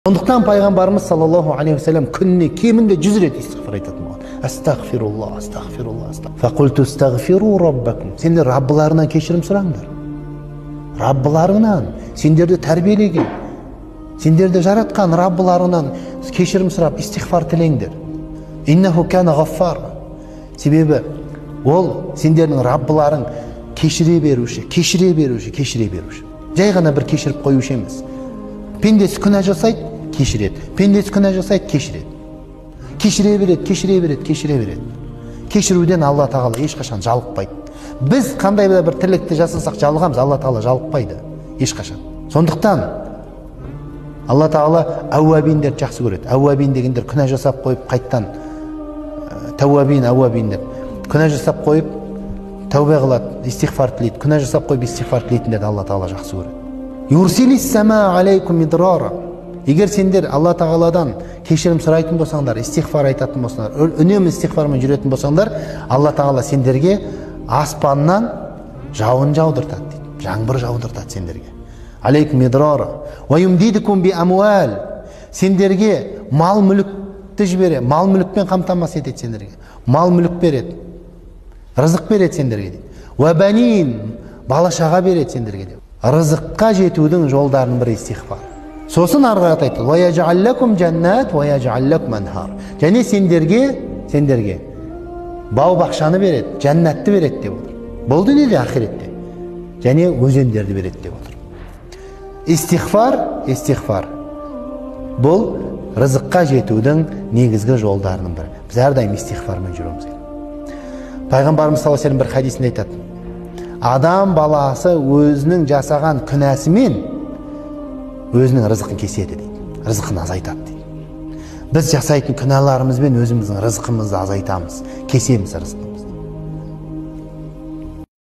Сондықтан пайғамбарымыз саллаллаху алейхи вассалам күніне кемінде 100 рет истигфар айтатын болған. Астағфируллах, астағфируллах, фақульту астағфиру раббакум. Сендер Раббыларынан кешірім сұраңдар. Раббыларынан, сендерді тәрбиелеген, сендерді жаратқан Раббыларынан кешірім сұрап истигфар тілеңдер. Иннаху кана ғаффар. Себебі ол сендердің Раббыларың кешіре беруші. Жай ғана бір кешіріп қоюшы емес. Пендесі күнә жасайды, кешіреді. Пендесі күнә жасайды, кешіреді. Кешіре береді. Кешіруден Алла Тағала ешқашан жалықпайды. Біз қандай бір тірлікті жасасақ жалығамыз, Алла Тағала жалықпайды ешқашан. Сондықтан Алла Тағала әуәбиндер жақсы көреді. Әуәбин дегендер күнә жасап қойып қайттан әуәбин деп. Күнә жасап қойып тәубе қылады, истигфар тілейді. Күнә жасап қойып истигфар тілейтіндерді Алла Тағала жақсы көреді. Юрсилис сама алейкум мидрара. Егер сендер Алла Тағаладан кешірім сұрайтын болсаңдар, истигфар айтатын болсаңдар, үнемі истигфармен жүретін болсаңдар, Алла Тағала сендерге аспаннан жауын жаудыртады дейді. Жаңбыр жаудыртады сендерге. Алейкум мидрара. Ва юмдидикум би амуал. Сендерге мал мүлікті жібере, мал мүлікпен қамтамасыз етеді сендерге. Мал мүлік береді. Рызық береді сендерге дейді. Ва банин. Бала шаға береді сендерге дейді. Рызыққа жетудің жолдарының бірі истигфар. Сосын арғарат айтты. Ва яжаллакум жаннат ва яжаллакум анхар. Және сендерге бау бақшаны береді, жәннатты береді деп отыр. Бұл дүниеде, ақиретте. Және өзендерді береді деп отыр. Истигфар. Бұл рызыққа жетудің негізгі жолдарының бірі. Біз әрдайым истигфармен жүреміз. Пайғамбарымыз саллаллаху алейхи ва саллям бір хадисінде айтады. Адам баласы өзінің жасаған күнәсімен өзінің рызқын кеседі дейді. Рызқын азайтады дейді. Біз жасайтын күнәларымызбен өзіміздің рызқымызды азайтамыз, кесеміз рызқын.